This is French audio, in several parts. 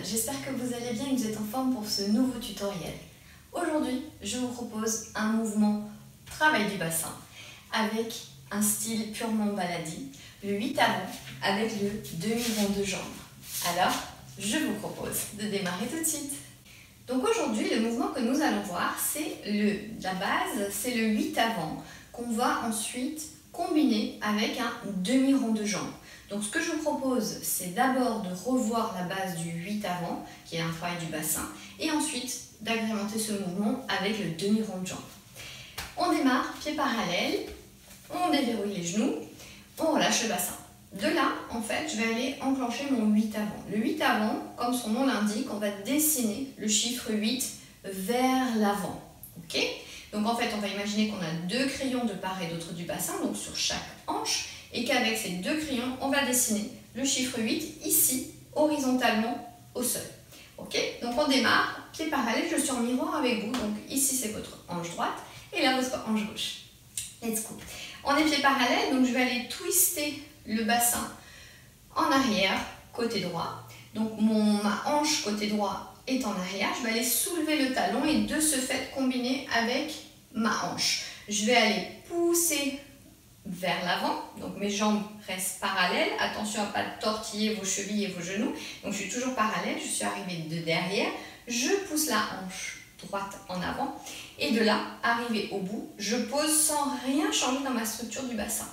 j'espère que vous allez bien et que vous êtes en forme pour ce nouveau tutoriel. Aujourd'hui, je vous propose un mouvement travail du bassin avec un style purement baladie, le 8 avant avec le demi-rond de jambes. Alors, je vous propose de démarrer tout de suite. Donc aujourd'hui, le mouvement que nous allons voir, c'est la base, c'est le 8 avant qu'on va ensuite combiner avec un demi-rond de jambes. Donc ce que je vous propose, c'est d'abord de revoir la base du 8 avant, qui est un travail du bassin, et ensuite d'agrémenter ce mouvement avec le demi-rond de jambes. On démarre, pieds parallèles, on déverrouille les genoux, on relâche le bassin. De là, en fait, je vais aller enclencher mon 8 avant. Le 8 avant, comme son nom l'indique, on va dessiner le chiffre 8 vers l'avant. Ok ? Donc en fait, on va imaginer qu'on a deux crayons de part et d'autre du bassin, donc sur chaque hanche, et qu'avec ces deux crayons, on va dessiner le chiffre 8 ici, horizontalement au sol. Ok ? Donc on démarre, pieds parallèles, je suis en miroir avec vous, donc ici c'est votre hanche droite, et là votre hanche gauche. Let's go. On est pieds parallèles, donc je vais aller twister le bassin en arrière, côté droit. Donc ma hanche côté droit est en arrière, je vais aller soulever le talon et de ce fait combiner avec ma hanche. Je vais aller pousser vers l'avant, donc mes jambes restent parallèles, attention à ne pas tortiller vos chevilles et vos genoux, donc je suis toujours parallèle, je suis arrivée de derrière, je pousse la hanche droite en avant et de là, arrivé au bout, je pose sans rien changer dans ma structure du bassin.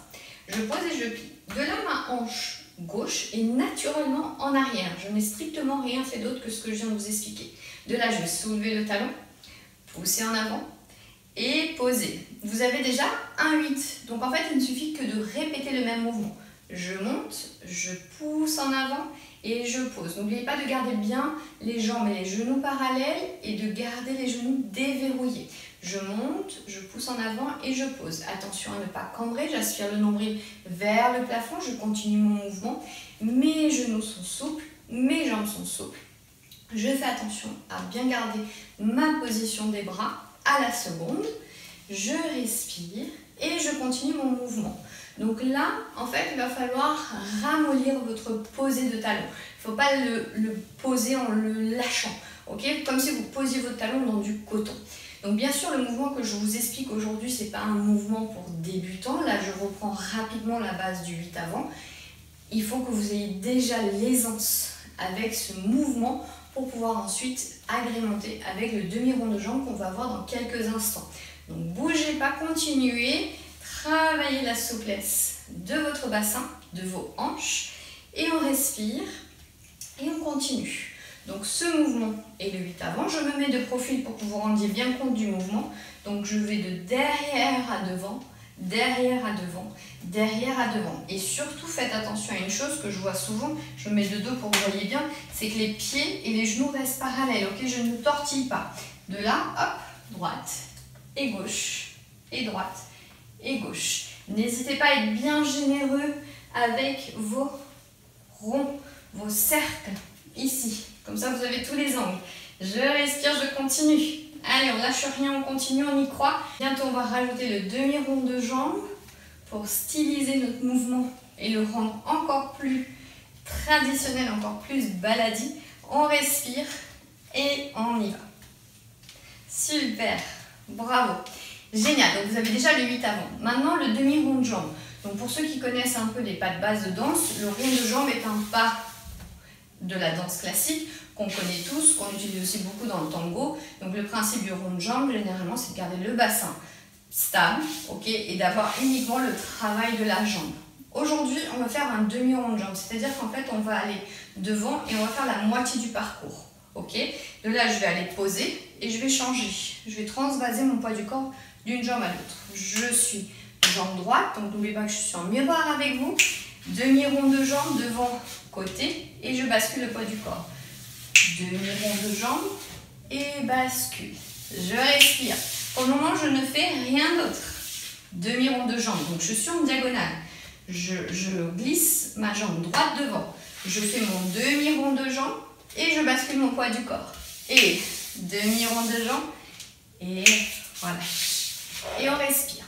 Je pose et je plie. De là, ma hanche gauche est naturellement en arrière. Je n'ai strictement rien fait d'autre que ce que je viens de vous expliquer. De là, je vais soulever le talon, pousser en avant et poser. Vous avez déjà un 8. Donc en fait, il ne suffit que de répéter le même mouvement. Je monte, je pousse en avant et je pose. N'oubliez pas de garder bien les jambes et les genoux parallèles et de garder les genoux déverrouillés. Je monte, je pousse en avant et je pose. Attention à ne pas cambrer, j'aspire le nombril vers le plafond, je continue mon mouvement. Mes genoux sont souples, mes jambes sont souples. Je fais attention à bien garder ma position des bras à la seconde. Je respire et je continue mon mouvement. Donc là, en fait, il va falloir ramollir votre posé de talon. Il ne faut pas le poser en le lâchant, ok ? Comme si vous posiez votre talon dans du coton. Donc bien sûr, le mouvement que je vous explique aujourd'hui, ce n'est pas un mouvement pour débutants. Là, je reprends rapidement la base du 8 avant. Il faut que vous ayez déjà l'aisance avec ce mouvement pour pouvoir ensuite agrémenter avec le demi-rond de jambe qu'on va voir dans quelques instants. Donc bougez pas, continuez, travaillez la souplesse de votre bassin, de vos hanches, et on respire et on continue. Donc ce mouvement est le 8 avant, je me mets de profil pour que vous vous rendiez bien compte du mouvement. Donc je vais de derrière à devant, derrière à devant, derrière à devant. Et surtout faites attention à une chose que je vois souvent, je me mets de dos pour que vous voyez bien, c'est que les pieds et les genoux restent parallèles, ok ? Je ne tortille pas. De là, hop, droite et gauche, et droite et gauche. N'hésitez pas à être bien généreux avec vos ronds, vos cercles, ici. Comme ça, vous avez tous les angles. Je respire, je continue. Allez, on lâche rien, on continue, on y croit. Bientôt, on va rajouter le demi-rond de jambe pour styliser notre mouvement et le rendre encore plus traditionnel, encore plus baladie. On respire et on y va. Super, bravo. Génial, donc vous avez déjà le 8 avant. Maintenant, le demi-rond de jambe. Donc pour ceux qui connaissent un peu les pas de base de danse, le rond de jambe est un pas de la danse classique qu'on connaît tous, qu'on utilise aussi beaucoup dans le tango. Donc le principe du rond de jambe, généralement, c'est de garder le bassin stable, ok, et d'avoir uniquement le travail de la jambe. Aujourd'hui, on va faire un demi-rond de jambe, c'est-à-dire qu'en fait, on va aller devant et on va faire la moitié du parcours. Ok, de là, je vais aller poser et je vais changer. Je vais transvaser mon poids du corps d'une jambe à l'autre. Je suis jambe droite, donc n'oubliez pas que je suis en miroir avec vous. Demi-rond de jambe devant, côté, et je bascule le poids du corps. Demi-rond de jambe et bascule. Je respire. Pour le moment, je ne fais rien d'autre. Demi-rond de jambe, donc je suis en diagonale. Je glisse ma jambe droite devant. Je fais mon demi-rond de jambe et je bascule mon poids du corps. Et demi-rond de jambe et voilà. Et on respire.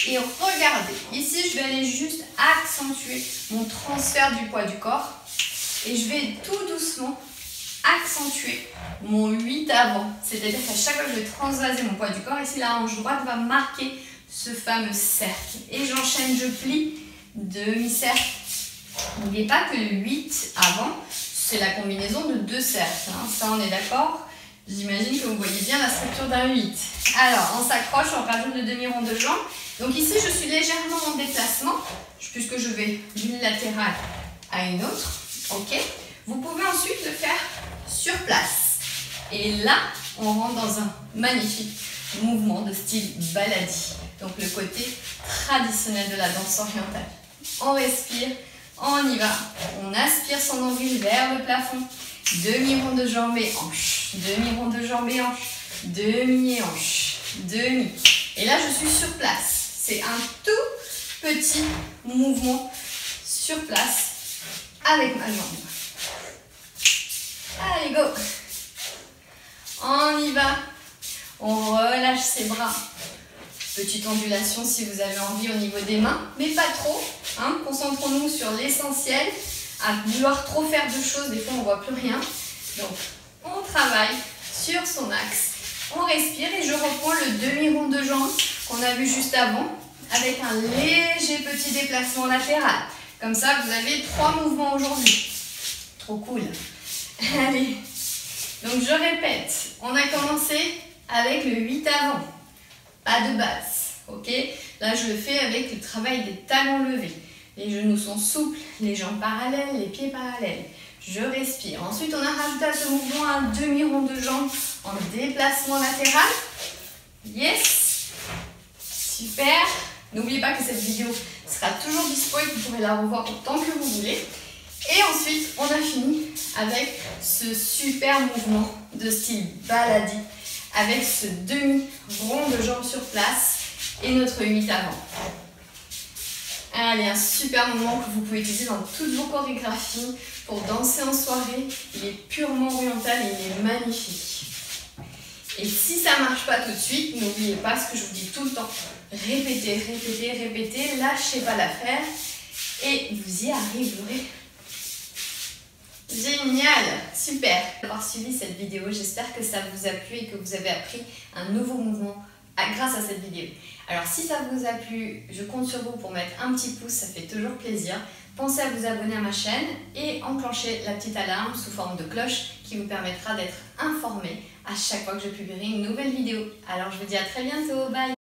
Et regardez, ici je vais aller juste accentuer mon transfert du poids du corps et je vais tout doucement accentuer accentuer mon 8 avant. C'est-à-dire qu'à chaque fois que je vais transvaser mon poids du corps, ici la hanche droite va marquer ce fameux cercle. Et j'enchaîne, je plie, demi-cercle. N'oubliez pas que le 8 avant, c'est la combinaison de 2 cercles. Hein. Ça, on est d'accord? J'imagine que vous voyez bien la structure d'un 8. Alors, on s'accroche, on rajoute le demi-rond de jambe. Donc ici, je suis légèrement en déplacement, puisque je vais d'une latérale à une autre. Ok. Vous pouvez ensuite le faire sur place. Et là, on rentre dans un magnifique mouvement de style baladi. Donc le côté traditionnel de la danse orientale. On respire, on y va. On aspire son nombril vers le plafond. Demi-rond de jambe et hanche. Demi-rond de jambe et hanche. Demi et hanche. Demi. Et là, je suis sur place. C'est un tout petit mouvement sur place avec ma jambe. Allez, go! On y va. On relâche ses bras. Petite ondulation si vous avez envie au niveau des mains, mais pas trop. Hein. Concentrons-nous sur l'essentiel. À vouloir trop faire de choses, des fois on ne voit plus rien. Donc, on travaille sur son axe. On respire et je reprends le demi-rond de jambe qu'on a vu juste avant avec un léger petit déplacement latéral. Comme ça, vous avez 3 mouvements aujourd'hui. Trop cool. Allez. Donc, je répète. On a commencé avec le 8 avant. Pas de base. Ok? Là, je le fais avec le travail des talons levés. Les genoux sont souples, les jambes parallèles, les pieds parallèles. Je respire. Ensuite, on a rajouté à ce mouvement un demi-rond de jambe en déplacement latéral. Yes! Super! N'oubliez pas que cette vidéo sera toujours dispo et que vous pourrez la revoir autant que vous voulez. Et ensuite, on a fini avec ce super mouvement de style baladi avec ce demi-rond de jambe sur place et notre 8 avant. Allez, un super moment que vous pouvez utiliser dans toutes vos chorégraphies pour danser en soirée. Il est purement oriental et il est magnifique. Et si ça ne marche pas tout de suite, n'oubliez pas ce que je vous dis tout le temps. Répétez, répétez, répétez, lâchez pas l'affaire et vous y arriverez. Génial, super d'avoir suivi cette vidéo. J'espère que ça vous a plu et que vous avez appris un nouveau mouvement grâce à cette vidéo. Alors si ça vous a plu, je compte sur vous pour mettre un petit pouce, ça fait toujours plaisir. Pensez à vous abonner à ma chaîne et enclencher la petite alarme sous forme de cloche qui vous permettra d'être informé à chaque fois que je publierai une nouvelle vidéo. Alors je vous dis à très bientôt, bye!